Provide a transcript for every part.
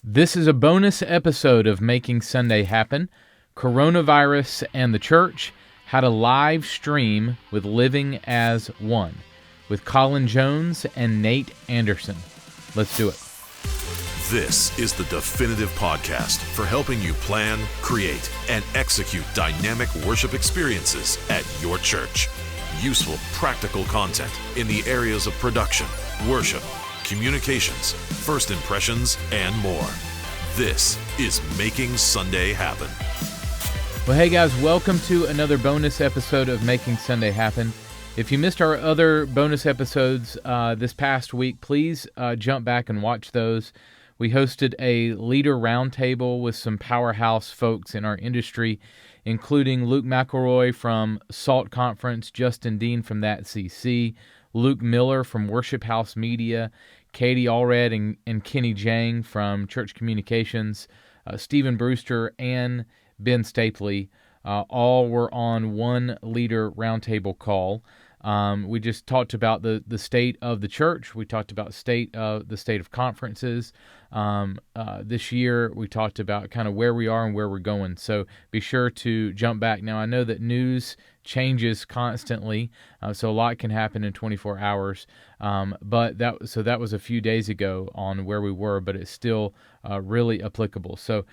This is a bonus episode of Making Sunday Happen, Coronavirus and the Church, How to Live Stream with Living as One, with Collin Jones and Nate Anderson. Let's do it. This is the definitive podcast for helping you plan, create, and execute dynamic worship experiences at your church. Useful, practical content in the areas of production, worship, communications, first impressions, and more. This is Making Sunday Happen. Well, hey guys, welcome to another bonus episode of Making Sunday Happen. If you missed our other bonus episodes this past week, please jump back and watch those. We hosted a leader roundtable with some powerhouse folks in our industry, including Luke McElroy from SALT Conference, Justin Dean from That CC, Luke Miller from Worship House Media, Katie Allred and Kenny Jang from Church Communications, Stephen Brewster, and Ben Stapley. All were on one leader roundtable call. We just talked about the state of the church. We talked about the state of conferences. This year, we talked about kind of where we are and where we're going. So be sure to jump back. Now, I know that news changes constantly, so a lot can happen in 24 hours. But that was a few days ago on where we were, but it's still really applicable. So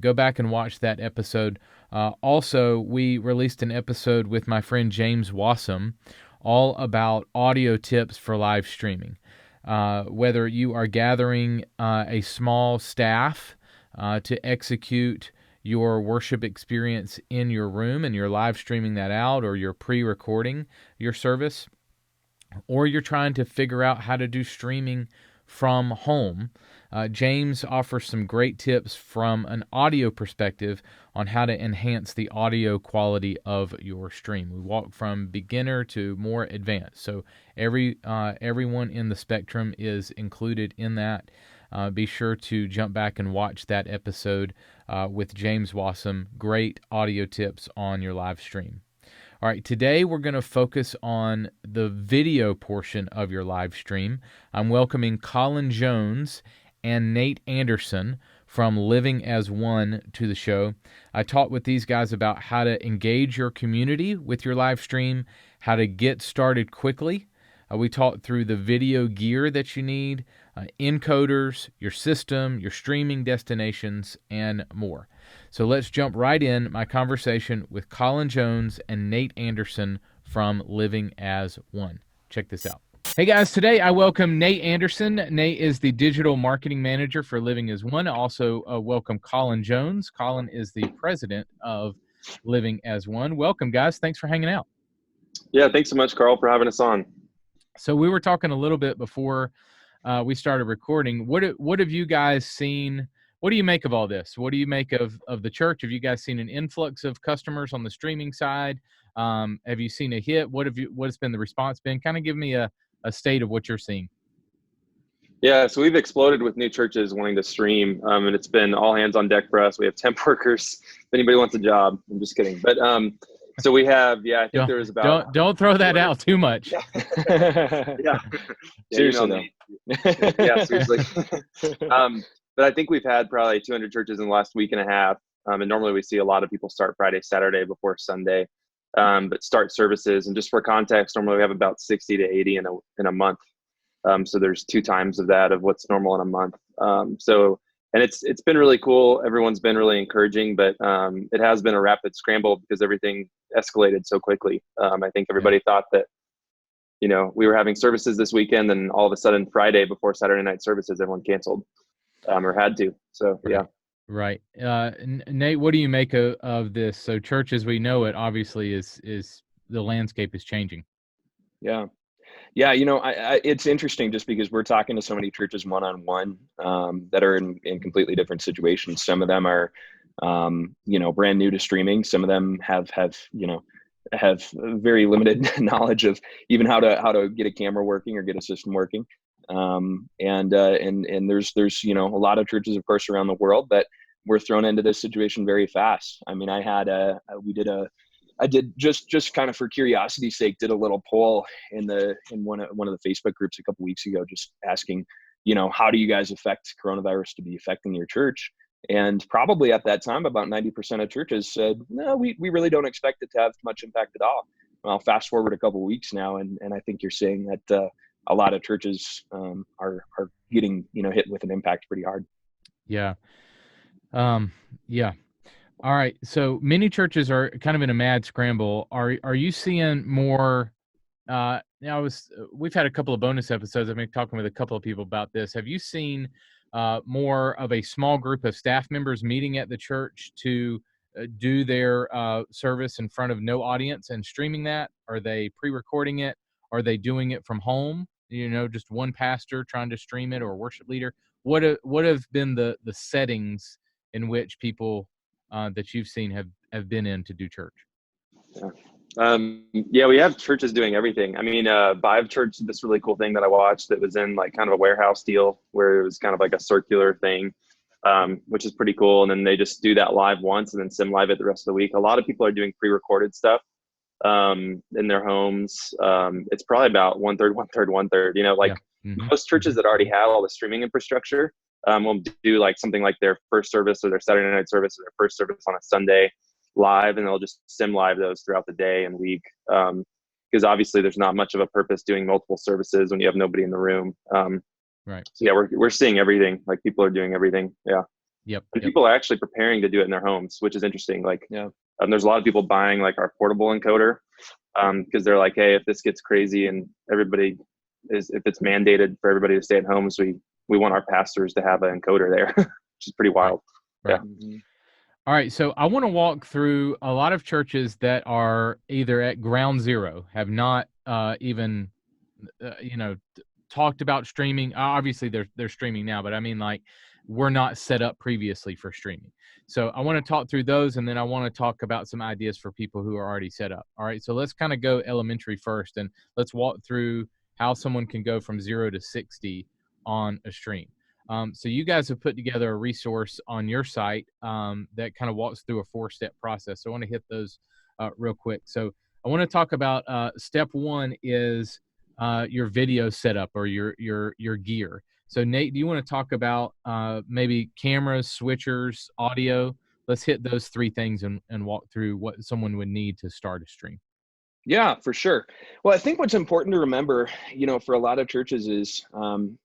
go back and watch that episode. Also, we released an episode with my friend James Wassam, all about audio tips for live streaming. Whether you are gathering a small staff to execute your worship experience in your room and you're live streaming that out, or you're pre-recording your service, or you're trying to figure out how to do streaming from home, James offers some great tips from an audio perspective on how to enhance the audio quality of your stream. We walk from beginner to more advanced, so everyone in the spectrum is included in that. Be sure to jump back and watch that episode with James Wassam. Great audio tips on your live stream. All right, today we're going to focus on the video portion of your live stream. I'm welcoming Collin Jones and Nate Anderson from Living as One to the show. I talked with these guys about how to engage your community with your live stream, how to get started quickly. We talked through the video gear that you need, encoders, your system, your streaming destinations, and more. So let's jump right in my conversation with Collin Jones and Nate Anderson from Living as One. Check this out. Hey guys, today I welcome Nate Anderson. Nate is the digital marketing manager for Living as One. I also welcome Collin Jones. Collin is the president of Living as One. Welcome, guys. Thanks for hanging out. Yeah, thanks so much, Carl, for having us on. So we were talking a little bit before we started recording. What have you guys seen? What do you make of all this? What do you make of the church? Have you guys seen an influx of customers on the streaming side? Have you seen a hit? What's been the response been? Kind of give me a state of what you're seeing. Yeah, so we've exploded with new churches wanting to stream, and it's been all hands on deck for us. We have temp workers. If anybody wants a job, I'm just kidding. But so we have, I think there was about. Don't throw that out too much. Yeah. Seriously, yeah, seriously. But I think we've had probably 200 churches in the last week and a half. And normally we see a lot of people start Friday, Saturday before Sunday, but start services. And just for context, normally we have about 60 to 80 in a month. So there's 2 times of that of what's normal in a month. And it's been really cool. Everyone's been really encouraging, but it has been a rapid scramble because everything escalated so quickly. I think everybody thought that, we were having services this weekend, and all of a sudden Friday before Saturday night services, everyone canceled or had to. So, yeah. Right. Nate, what do you make of this? So church as we know it, obviously is the landscape is changing. Yeah. It's interesting just because we're talking to so many churches one-on-one that are in completely different situations. Some of them are, brand new to streaming. Some of them have very limited knowledge of even how to get a camera working or get a system working. And there's a lot of churches, of course, around the world that were thrown into this situation very fast. I mean, I did just kind of for curiosity's sake, did a little poll in one of the Facebook groups a couple weeks ago, just asking how do you guys affect coronavirus to be affecting your church? And probably at that time, about 90% of churches said, no, we really don't expect it to have much impact at all. Well, fast forward a couple of weeks now, and I think you're seeing that a lot of churches are getting hit with an impact pretty hard. Yeah. Yeah. All right. So many churches are kind of in a mad scramble. Are you seeing more? We've had a couple of bonus episodes. I've been talking with a couple of people about this. Have you seen more of a small group of staff members meeting at the church to do their service in front of no audience and streaming that? Are they pre-recording it? Are they doing it from home? Just one pastor trying to stream it, or worship leader. What have been the settings in which people that you've seen have been in to do church? Yeah, we have churches doing everything. I mean, Vive Church, this really cool thing that I watched that was in like kind of a warehouse deal where it was kind of like a circular thing, which is pretty cool. And then they just do that live once and then sim live it the rest of the week. A lot of people are doing pre-recorded stuff in their homes. It's probably about 1/3, 1/3, 1/3. Most churches that already have all the streaming infrastructure will do like something like their first service or their Saturday night service or their first service on a Sunday live, and they'll just sim live those throughout the day and week. Because obviously there's not much of a purpose doing multiple services when you have nobody in the room. Right. So yeah, we're seeing everything. Like people are doing everything. Yeah. Yep. And people are actually preparing to do it in their homes, which is interesting. Like, there's a lot of people buying like our portable encoder because they're like, hey, if this gets crazy and if it's mandated for everybody to stay at homes, we want our pastors to have an encoder there, which is pretty wild. Right. Yeah. Mm-hmm. All right, so I want to walk through a lot of churches that are either at ground zero, have not even, talked about streaming. Obviously, they're streaming now, but I mean, like, we're not set up previously for streaming. So I want to talk through those, and then I want to talk about some ideas for people who are already set up. All right, so let's kind of go elementary first, and let's walk through how someone can go from 0 to 60 on a stream. So you guys have put together a resource on your site that kind of walks through a 4-step process. So I want to hit those real quick. So I want to talk about step 1 is your video setup or your gear. So Nate, do you want to talk about maybe cameras, switchers, audio? Let's hit those 3 things and walk through what someone would need to start a stream. Yeah, for sure. Well, I think what's important to remember, for a lot of churches is,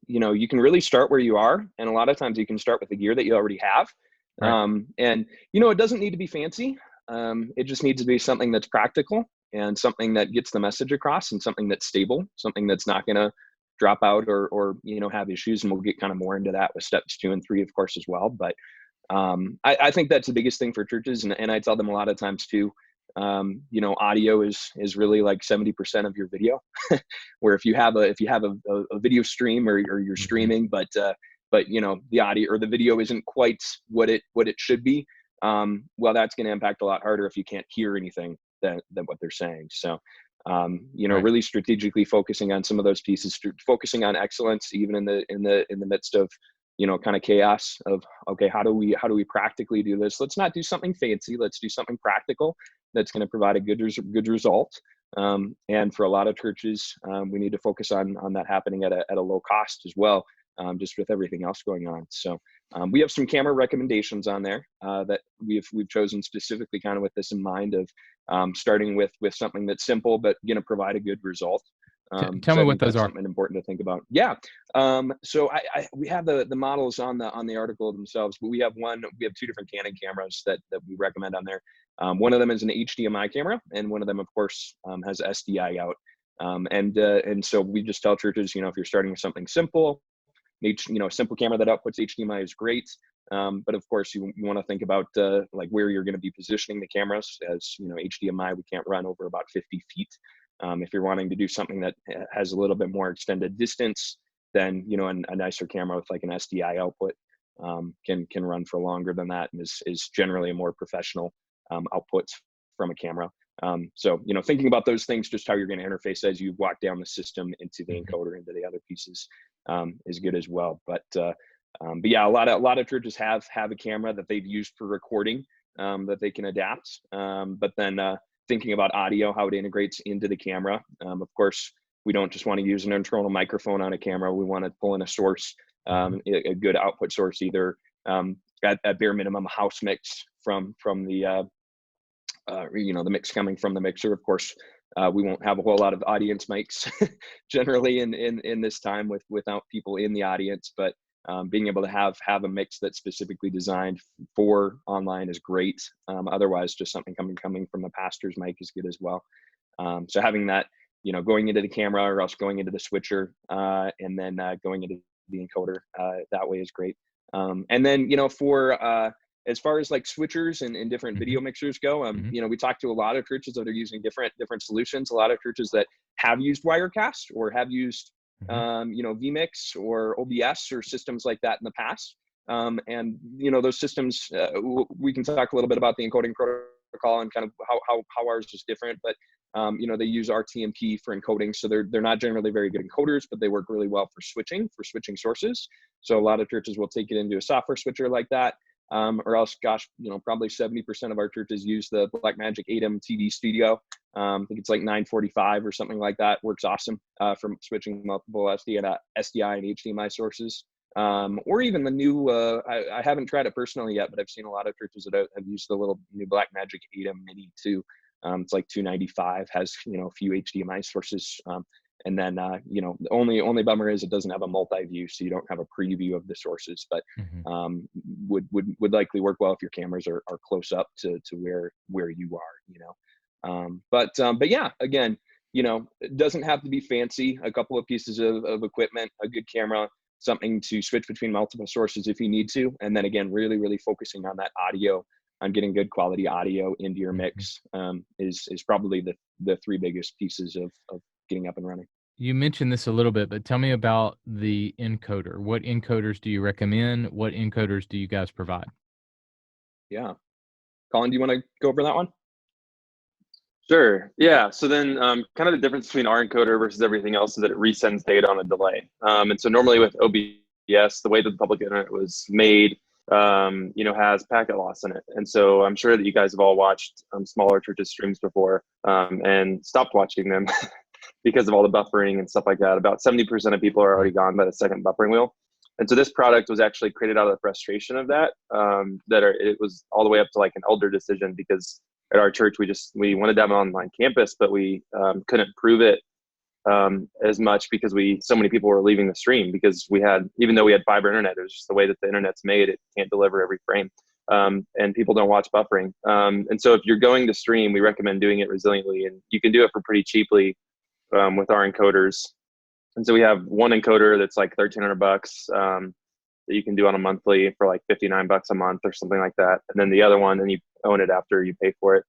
you can really start where you are. And a lot of times you can start with the gear that you already have. Right. And it doesn't need to be fancy. It just needs to be something that's practical and something that gets the message across and something that's stable, something that's not going to drop out or have issues. And we'll get kind of more into that with steps 2 and 3, of course, as well. But I think that's the biggest thing for churches. And I tell them a lot of times too, audio is really like 70% of your video, where if you have a video stream or you're streaming, but the audio or the video isn't quite what it should be, well, that's going to impact a lot harder if you can't hear anything than what they're saying. So, Right. really strategically focusing on some of those pieces, focusing on excellence, even in the midst of kind of chaos of, okay, how do we practically do this? Let's not do something fancy. Let's do something practical that's going to provide a good result. And for a lot of churches, we need to focus on that happening at a low cost as well, just with everything else going on. So we have some camera recommendations on there that we've chosen specifically kind of with this in mind of starting with something that's simple but going to provide a good result. Tell me what those are. Something important to think about. Yeah. So we have the models on the article themselves, but we have 2 different Canon cameras that we recommend on there. One of them is an HDMI camera, and one of them, of course, has SDI out. And so we just tell churches, if you're starting with something simple, a simple camera that outputs HDMI is great. But of course, you want to think about like where you're going to be positioning the cameras. As HDMI, we can't run over about 50 feet. If you're wanting to do something that has a little bit more extended distance, then a nicer camera with like an SDI output can run for longer than that, and is generally a more professional output from a camera. So thinking about those things, just how you're going to interface as you walk down the system into the encoder, into the other pieces, is good as well. But yeah, a lot of churches have a camera that they've used for recording that they can adapt. But then thinking about audio, how it integrates into the camera. Of course, We don't just want to use an internal microphone on a camera. We want to pull in a source, a good output source, either at bare minimum a house mix from the the mix coming from the mixer. Of course, we won't have a whole lot of audience mics generally in this time without people in the audience, but being able to have a mix that's specifically designed for online is great. Otherwise, just something coming from the pastor's mic is good as well. So having that, going into the camera or else going into the switcher, and then going into the encoder that way is great. And then, for as far as like switchers and different video mixers go, we talked to a lot of churches that are using different solutions. A lot of churches that have used Wirecast or have used, vMix or OBS or systems like that in the past. And those systems, we can talk a little bit about the encoding protocol and kind of how ours is different, but they use RTMP for encoding. So they're not generally very good encoders, but they work really well for switching sources. So a lot of churches will take it into a software switcher like that. Or else, probably 70% of our churches use the Blackmagic ATEM TV Studio. I think it's like 945 or something like that. Works awesome from switching multiple SDI and HDMI sources. Or even the new, I haven't tried it personally yet, but I've seen a lot of churches that have used the little new Blackmagic ATEM Mini too. It's like 295, has, a few HDMI sources. And then, the only bummer is it doesn't have a multi-view, so you don't have a preview of the sources, but would likely work well if your cameras are close up to where you are, But yeah, again, it doesn't have to be fancy. A couple of pieces of equipment, a good camera, something to switch between multiple sources if you need to. And then again, really, really focusing on that audio, on getting good quality audio into your mix, is probably the three biggest pieces of getting up and running. You mentioned this a little bit, but tell me about the encoder. What encoders do you recommend? What encoders do you guys provide? Yeah. Collin, do you want to go over that one? Sure. Yeah. So then kind of the difference between our encoder versus everything else is that it resends data on a delay. And so normally with OBS, the way that the public internet was made, has packet loss in it. And so I'm sure that you guys have all watched smaller churches streams before and stopped watching them because of all the buffering and stuff like that. About 70% of people are already gone by the second buffering wheel. And so this product was actually created out of the frustration of that, it was all the way up to like an elder decision, because at our church, we wanted to have an online campus, but we couldn't prove it as much because so many people were leaving the stream because even though we had fiber internet, it was just the way that the internet's made, it can't deliver every frame. And people don't watch buffering. And so if you're going to stream, we recommend doing it resiliently, and you can do it for pretty cheaply with our encoders. And so we have one encoder that's like $1,300 that you can do on a monthly for like $59 a month or something like that. And then the other one, and you own it after you pay for it.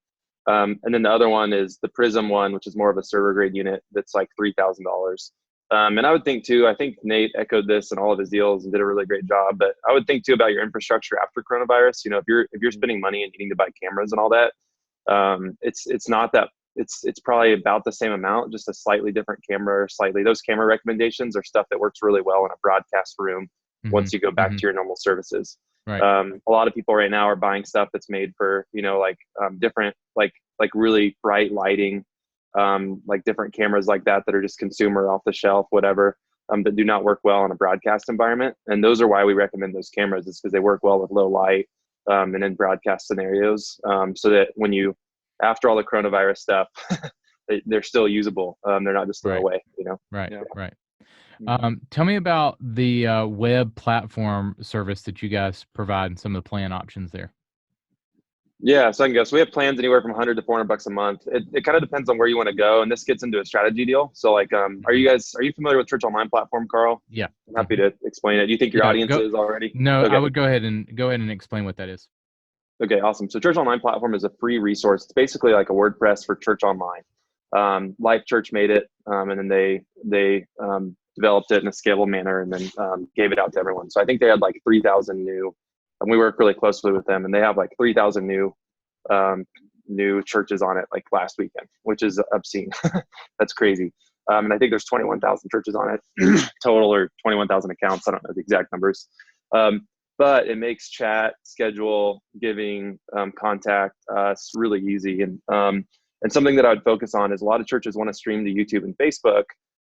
And then the other one is the Prism one, which is more of a server grade unit that's like $3,000. And I would think too, I think Nate echoed this in all of his deals and did a really great job, but I would think too about your infrastructure after coronavirus. If you're spending money and needing to buy cameras and all that, it's not that, it's probably about the same amount, just a slightly different camera, or those camera recommendations are stuff that works really well in a broadcast room once you go back to your normal services. Right. A lot of people right now are buying stuff that's made for, different, like really bright lighting, like different cameras like that are just consumer off the shelf, whatever, that do not work well in a broadcast environment. And those are why we recommend those cameras, is because they work well with low light and in broadcast scenarios, so that after all the coronavirus stuff, they're still usable. They're not just thrown away, Right, Yeah. right. Tell me about the web platform service that you guys provide and some of the plan options there. Yeah, so I can go. So we have plans anywhere from $100 to $400 a month. It kind of depends on where you want to go, and this gets into a strategy deal. So like, are you familiar with Church Online platform, Carl? Yeah. I'm happy to explain it. Do you think your audience is already? No, okay. I would go ahead and explain what that is. Okay, awesome. So Church Online platform is a free resource. It's basically like a WordPress for church online. Life Church made it, and then they developed it in a scalable manner, and then gave it out to everyone. So I think they had like 3,000 new, and we work really closely with them, and they have like 3,000 new churches on it like last weekend, which is obscene. That's crazy. And I think there's 21,000 churches on it total, or 21,000 accounts. I don't know the exact numbers. But it makes chat, schedule, giving, contact us really easy. And something that I would focus on is a lot of churches want to stream to YouTube and Facebook,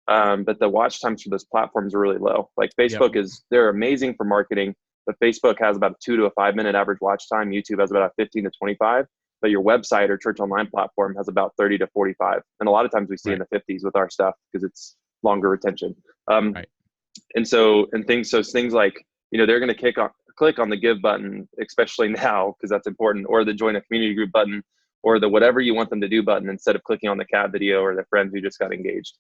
but the watch times for those platforms are really low. Like Facebook they're amazing for marketing, but Facebook has about a 2 to 5 minute average watch time. YouTube has about a 15 to 25, but your website or church online platform has about 30 to 45. And a lot of times we see in the 50s with our stuff because it's longer retention. And things like, they're going to click on the give button, especially now, because that's important, or the join a community group button, or the whatever you want them to do button, instead of clicking on the cat video or the friends who just got engaged.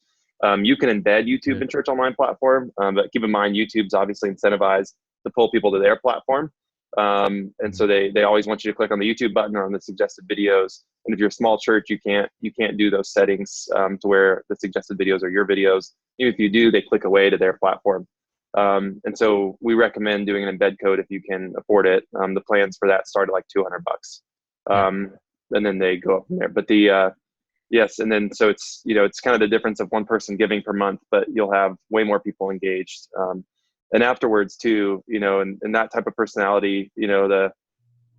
You can embed YouTube in church online platform, but keep in mind, YouTube's obviously incentivized to pull people to their platform. And so they always want you to click on the YouTube button or on the suggested videos. And if you're a small church, you can't do those settings to where the suggested videos are your videos. Even if you do, they click away to their platform. And so we recommend doing an embed code if you can afford it. The plans for that start at like $200. And then they go up from there. But yes. And then, so it's, it's kind of the difference of one person giving per month, but you'll have way more people engaged. And afterwards too, and that type of personality, the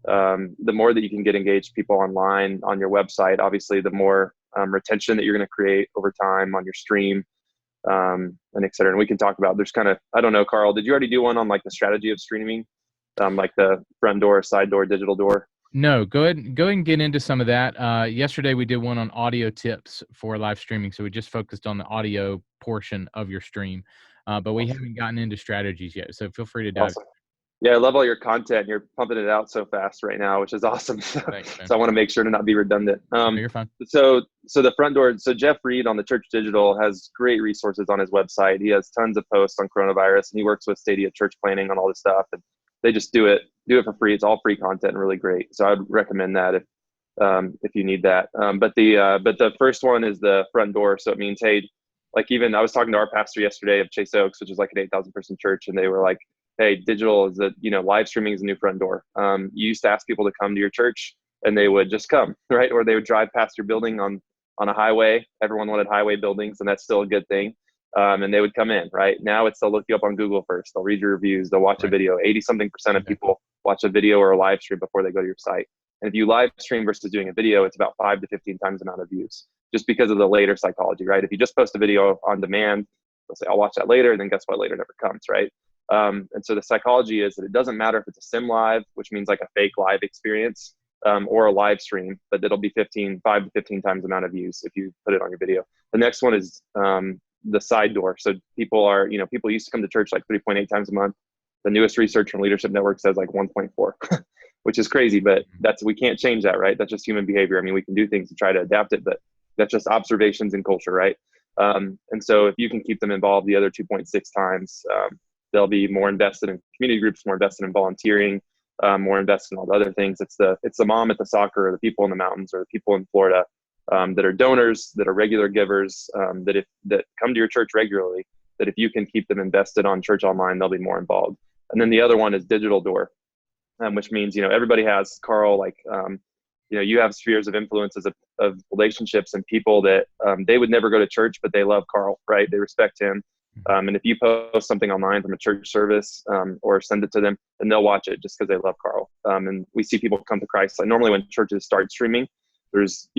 more that you can get engaged people online on your website, obviously the more retention that you're going to create over time on your stream, and et cetera. And we can talk about, there's kind of, I don't know, Carl, did you already do one on like the strategy of streaming, like the front door, side door, digital door? No, go ahead and get into some of that. Yesterday we did one on audio tips for live streaming. So we just focused on the audio portion of your stream, but we haven't gotten into strategies yet. So feel free to dive. Awesome. Yeah, I love all your content. You're pumping it out so fast right now, which is awesome. Thanks, so I want to make sure to not be redundant. No, you're fine. So the front door. So Jeff Reed on the Church Digital has great resources on his website. He has tons of posts on coronavirus, and he works with Stadia Church Planning on all this stuff. And they just do it for free. It's all free content and really great. So I'd recommend that if you need that. But the first one is the front door. So it means, hey, like even I was talking to our pastor yesterday of Chase Oaks, which is like an 8,000 person church, and they were like, hey, digital is live streaming is a new front door. You used to ask people to come to your church and they would just come, right? Or they would drive past your building on a highway. Everyone wanted highway buildings, and that's still a good thing. And they would come in, right? Now it's they'll look you up on Google first. They'll read your reviews. They'll watch a video. 80-something% of people watch a video or a live stream before they go to your site. And if you live stream versus doing a video, it's about 5 to 15 times the amount of views, just because of the later psychology, right? If you just post a video on demand, they'll say, I'll watch that later. And then guess what? Later never comes, right? And so the psychology is that it doesn't matter if it's a sim live, which means like a fake live experience, or a live stream, but it'll be 5 to 15 times the amount of views if you put it on your video. The next one is the side door. So people used to come to church like 3.8 times a month. The newest research from Leadership Network says like 1.4, which is crazy, but we can't change that, right? That's just human behavior. I mean, we can do things to try to adapt it, but that's just observations in culture, right? And so if you can keep them involved the other 2.6 times, they'll be more invested in community groups, more invested in volunteering, more invested in all the other things. It's the mom at the soccer, or the people in the mountains, or the people in Florida that are donors, that are regular givers, that come to your church regularly, that if you can keep them invested on church online, they'll be more involved. And then the other one is digital door, which means, everybody has, Carl, like, you have spheres of influences of relationships and people that they would never go to church, but they love Carl, right? They respect him. And if you post something online from a church service or send it to them, then they'll watch it just because they love Carl. And we see people come to Christ. Like normally when churches start streaming, there's,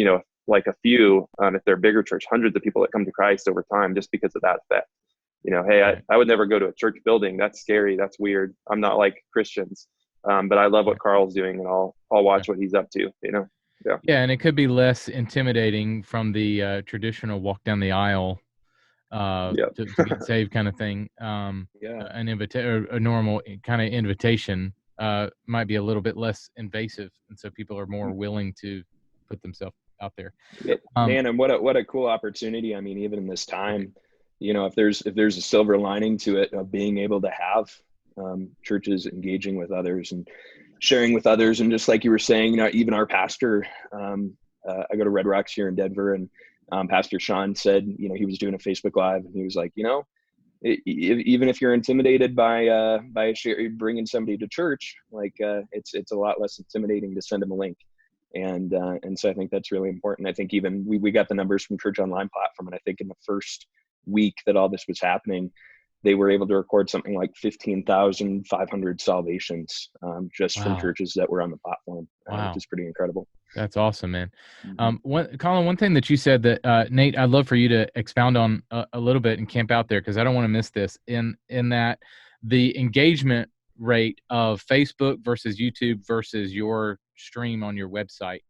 like a few, if they're a bigger church, hundreds of people that come to Christ over time just because of that effect. Hey, I would never go to a church building. That's scary. That's weird. I'm not like Christians. But I love what Carl's doing, and I'll watch what he's up to, Yeah. Yeah. And it could be less intimidating from the traditional walk down the aisle to get saved kind of thing. An a normal kind of invitation might be a little bit less invasive, and so people are more willing to put themselves out there. Man, and what a cool opportunity. I mean, even in this time, if there's a silver lining to it, of being able to have churches engaging with others and sharing with others, and just like you were saying, even our pastor, I go to Red Rocks here in Denver, and Pastor Sean said, he was doing a Facebook Live, and he was like, even if you're intimidated by bringing somebody to church, like it's a lot less intimidating to send them a link. And so I think that's really important. I think even we got the numbers from Church Online platform, and I think in the first week that all this was happening, they were able to record something like 15,500 salvations just from churches that were on the platform. Wow. which is pretty incredible. That's awesome, man. Mm-hmm. Collin, one thing that you said that, Nate, I'd love for you to expound on a little bit and camp out there, because I don't want to miss this, in that the engagement rate of Facebook versus YouTube versus your stream on your website.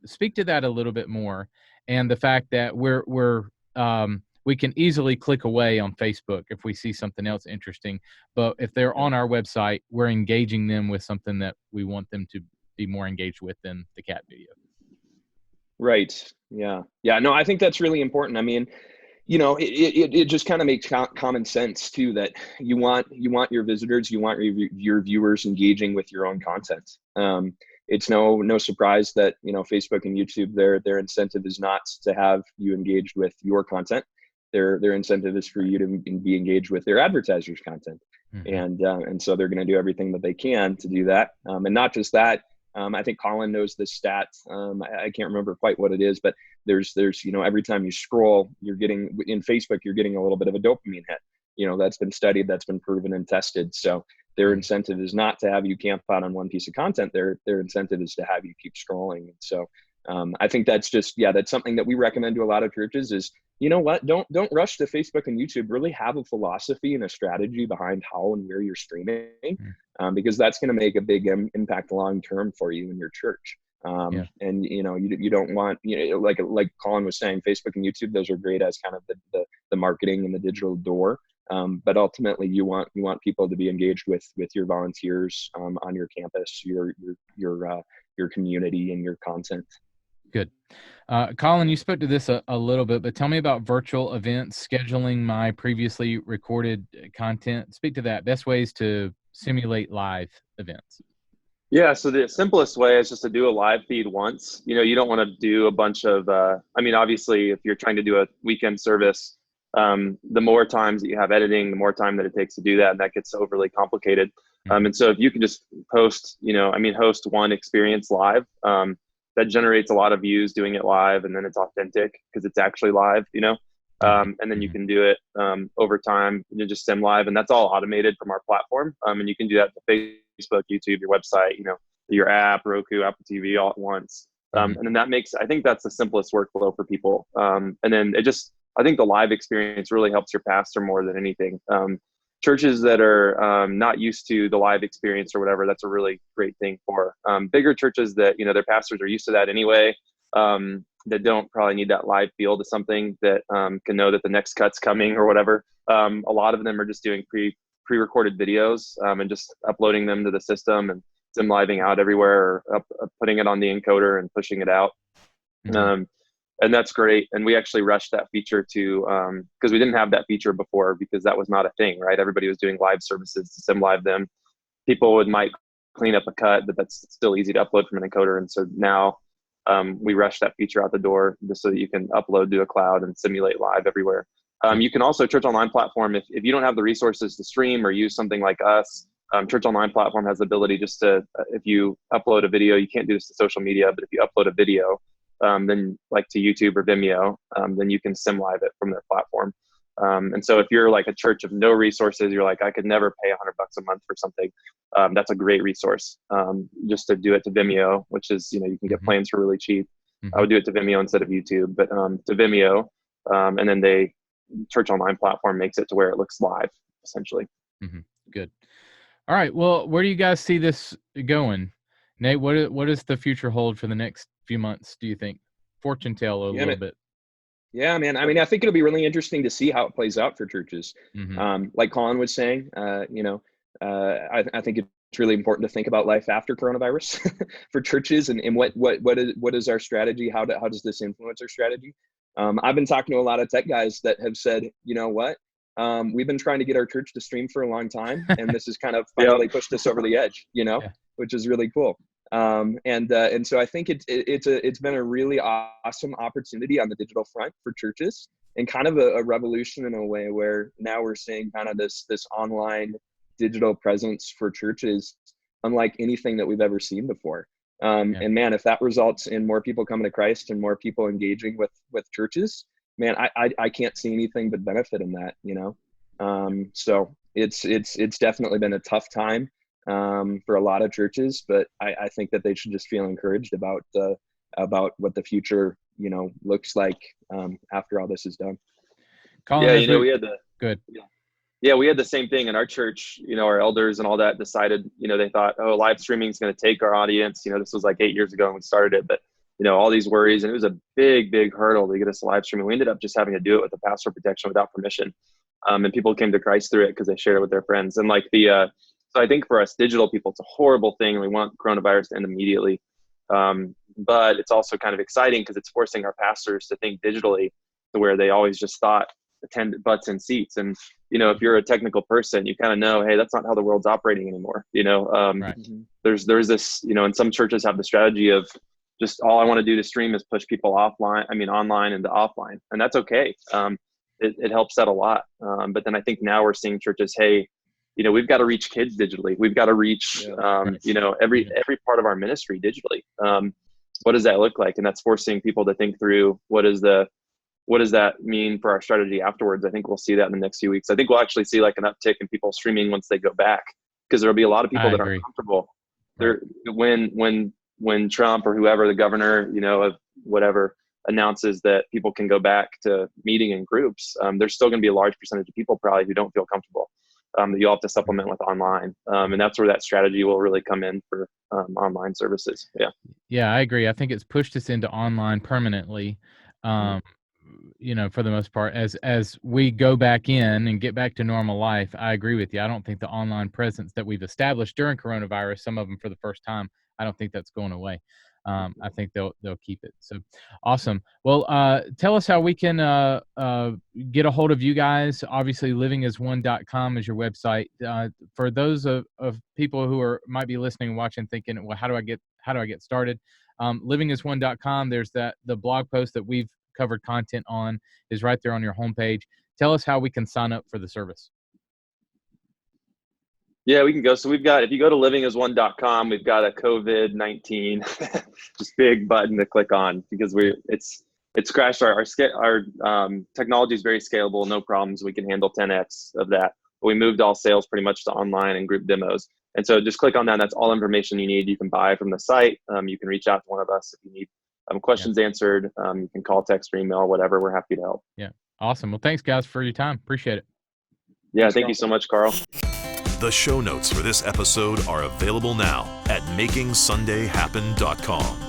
Speak to that a little bit more, and the fact that we can easily click away on Facebook if we see something else interesting, but if they're on our website, we're engaging them with something that we want them to be more engaged with than the cat video. Right. Yeah. Yeah. No, I think that's really important. I mean, it just kind of makes common sense too, that you want your visitors, you want your viewers engaging with your own content. It's no surprise that, Facebook and YouTube, their incentive is not to have you engaged with your content. Their incentive is for you to be engaged with their advertisers' content. Mm-hmm. And so they're going to do everything that they can to do that. And not just that, I think Collin knows this stat. I can't remember quite what it is, but there's every time you scroll, you're getting in Facebook, you're getting a little bit of a dopamine hit. That's been studied, that's been proven and tested. So their incentive is not to have you camp out on one piece of content. Their incentive is to have you keep scrolling. So I think that's that's something that we recommend to a lot of churches is, don't rush to Facebook and YouTube. Really have a philosophy and a strategy behind how and where you're streaming, because that's going to make a big impact long term for you in your church. And you don't want, like Collin was saying, Facebook and YouTube, those are great as kind of the marketing and the digital door. But ultimately, you want people to be engaged with your volunteers on your campus, your community, and your content. Good. Collin, you spoke to this a little bit, but tell me about virtual events, scheduling my previously recorded content. Speak to that. Best ways to simulate live events. Yeah, so the simplest way is just to do a live feed once. You don't want to do a bunch of, obviously, if you're trying to do a weekend service, the more times that you have editing, the more time that it takes to do that, and that gets overly complicated. And so if you can just host one experience live, that generates a lot of views doing it live, and then it's authentic because it's actually live, and then you can do it over time, just sim live, and that's all automated from our platform. And you can do that to Facebook, YouTube, your website, your app, Roku, Apple TV, all at once. And then I think that's the simplest workflow for people. And then I think the live experience really helps your pastor more than anything. Churches that are not used to the live experience or whatever, that's a really great thing for. Bigger churches that, their pastors are used to that anyway, that don't probably need that live feel to something, that can know that the next cut's coming or whatever. A lot of them are just doing pre-recorded videos and just uploading them to the system and sim living out everywhere, or putting it on the encoder and pushing it out. And that's great. And we actually rushed that feature to, because we didn't have that feature before, because that was not a thing, right? Everybody was doing live services to sim live them. People might clean up a cut, but that's still easy to upload from an encoder. And so now we rushed that feature out the door just so that you can upload to a cloud and simulate live everywhere. You can also, Church Online platform, if you don't have the resources to stream or use something like us, Church Online platform has the ability just to, if you upload a video, you can't do this to social media, but if you upload a video, then like to YouTube or Vimeo, then you can sim live it from their platform. And so if you're like a church of no resources, you're like, I could never pay $100 a month for something. That's a great resource. Just to do it to Vimeo, which is, you can get plans for really cheap. I would do it to Vimeo instead of YouTube, but to Vimeo, and then Church Online platform makes it to where it looks live, essentially. Good. All right. Well, where do you guys see this going? Nate, what does the future hold for the next few months, do you think? Fortune tell a little bit. Yeah, man. I mean, I think it'll be really interesting to see how it plays out for churches. Like Collin was saying, I think it's really important to think about life after coronavirus for churches, and what is our strategy? How does this influence our strategy? I've been talking to a lot of tech guys that have said, you know what? We've been trying to get our church to stream for a long time, and this has kind of finally pushed us over the edge, which is really cool. And so I think it's been a really awesome opportunity on the digital front for churches, and kind of a revolution in a way where now we're seeing kind of this online digital presence for churches unlike anything that we've ever seen before. And man, if that results in more people coming to Christ and more people engaging with churches, man, I can't see anything but benefit in that, So it's definitely been a tough time. for a lot of churches, but I think that they should just feel encouraged about what the future, looks like after all this is done. Collin, we had the good. Yeah, we had the same thing in our church. Our elders and all that decided, they thought, oh, live streaming is going to take our audience. This was like 8 years ago when we started it, but all these worries, and it was a big, big hurdle to get us live streaming. We ended up just having to do it with the password protection without permission. And people came to Christ through it because they shared it with their friends. And so I think for us digital people, it's a horrible thing, and we want coronavirus to end immediately. But it's also kind of exciting because it's forcing our pastors to think digitally, to where they always just thought attend butts in seats. And if you're a technical person, you kind of know, hey, that's not how the world's operating anymore. Right. There's this, and some churches have the strategy of just all I want to do to stream is push people online into offline, and that's okay. It helps that a lot. But then I think now we're seeing churches, hey, we've got to reach kids digitally. We've got to reach, every part of our ministry digitally. What does that look like? And that's forcing people to think through what does that mean for our strategy afterwards? I think we'll see that in the next few weeks. I think we'll actually see like an uptick in people streaming once they go back, because there'll be a lot of people that aren't comfortable. Right. When Trump or whoever, the governor, of whatever, announces that people can go back to meeting in groups, there's still going to be a large percentage of people probably who don't feel comfortable, that you'll have to supplement with online. And that's where that strategy will really come in for online services. Yeah. Yeah, I agree. I think it's pushed us into online permanently. For the most part, as we go back in and get back to normal life. I agree with you. I don't think the online presence that we've established during coronavirus, some of them for the first time, I don't think that's going away. I think they'll keep it. So awesome. Well, tell us how we can get a hold of you guys. Obviously, livingasone.com is your website. For those of people who might be listening and watching, thinking, well, how do I get started? Livingasone.com. There's the blog post that we've covered content on is right there on your homepage. Tell us how we can sign up for the service. Yeah, we can go. So if you go to livingasone.com, we've got a COVID-19 just big button to click on, because it's crashed our technology is very scalable, no problems. We can handle 10x of that. But we moved all sales pretty much to online and group demos. And so just click on that. That's all information you need. You can buy from the site. You can reach out to one of us if you need questions answered. You can call, text, or email, whatever. We're happy to help. Yeah. Awesome. Well, thanks guys for your time. Appreciate it. Yeah. Thank you so much, Carl. The show notes for this episode are available now at makingsundayhappen.com.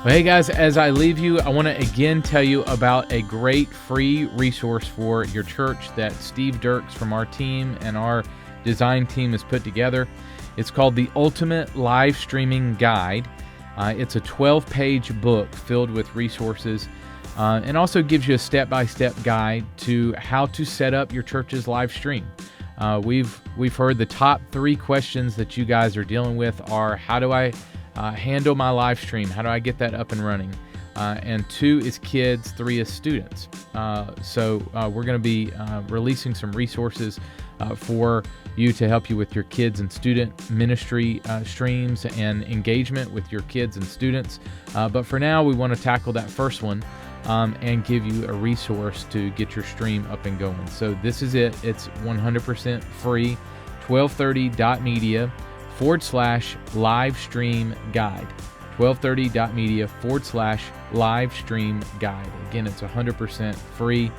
Well, hey guys, as I leave you, I want to again tell you about a great free resource for your church that Steve Dirks from our team and our design team has put together. It's called the Ultimate Live Streaming Guide. It's a 12-page book filled with resources, and also gives you a step-by-step guide to how to set up your church's live stream. We've heard the top 3 questions that you guys are dealing with are, how do I handle my live stream? How do I get that up and running? And 2 is kids, 3 is students. So we're going to be releasing some resources for you to help you with your kids and student ministry streams and engagement with your kids and students. But for now, we want to tackle that first one and give you a resource to get your stream up and going. So this is it. It's 100% free, 1230.media/live-stream guide. 1230.media/live-stream guide. Again, it's 100% free.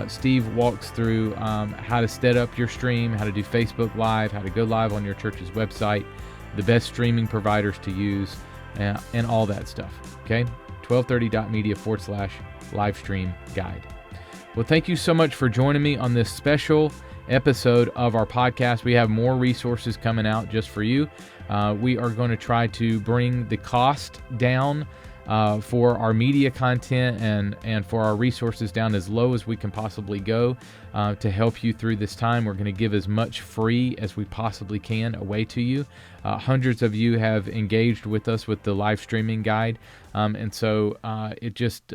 Steve walks through how to set up your stream, how to do Facebook Live, how to go live on your church's website, the best streaming providers to use, and all that stuff. Okay? 1230.media/live-stream guide. Well, thank you so much for joining me on this special episode of our podcast. We have more resources coming out just for you. We are going to try to bring the cost down for our media content and for our resources down as low as we can possibly go to help you through this time. We're going to give as much free as we possibly can away to you. Hundreds of you have engaged with us with the live streaming guide. And so it just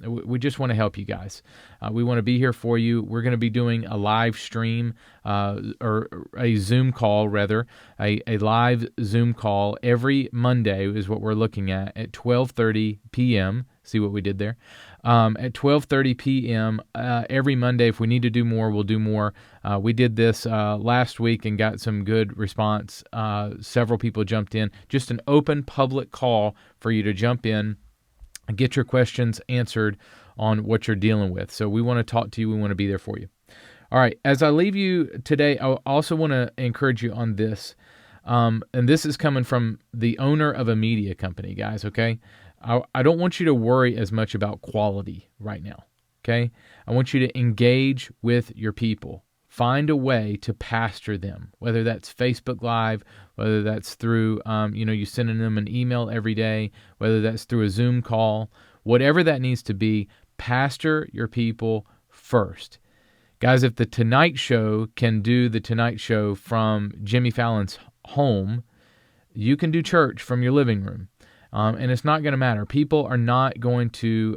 We just want to help you guys. We want to be here for you. We're going to be doing a live stream or a Zoom call, rather, a live Zoom call every Monday is what we're looking at 12:30 p.m. See what we did there? At 12:30 p.m. Every Monday. If we need to do more, we'll do more. We did this last week and got some good response. Several people jumped in. Just an open public call for you to jump in and get your questions answered on what you're dealing with. So we want to talk to you. We want to be there for you. All right. As I leave you today, I also want to encourage you on this. And this is coming from the owner of a media company, guys, okay? I don't want you to worry as much about quality right now, okay? I want you to engage with your people. Find a way to pastor them, whether that's Facebook Live, whether that's through, you sending them an email every day, whether that's through a Zoom call, whatever that needs to be, pastor your people first. Guys, if the Tonight Show can do the Tonight Show from Jimmy Fallon's home, you can do church from your living room. And it's not going to matter. People are not going to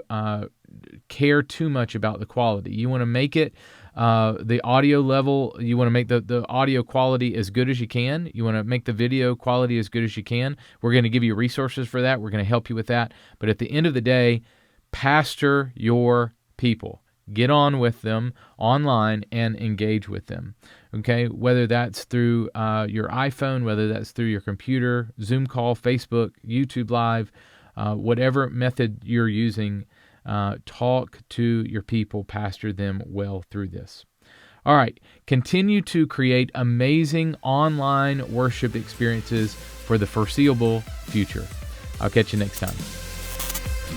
care too much about the quality. You want to make it the audio level, you want to make the audio quality as good as you can. You want to make the video quality as good as you can. We're going to give you resources for that. We're going to help you with that. But at the end of the day, pastor your people. Get on with them online and engage with them, okay? Whether that's through your iPhone, whether that's through your computer, Zoom call, Facebook, YouTube Live, whatever method you're using, talk to your people, pastor them well through this. All right, continue to create amazing online worship experiences for the foreseeable future. I'll catch you next time.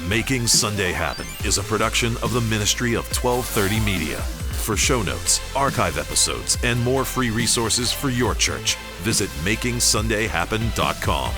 Making Sunday Happen is a production of the ministry of 1230 Media. For show notes, archive episodes, and more free resources for your church, visit MakingSundayHappen.com.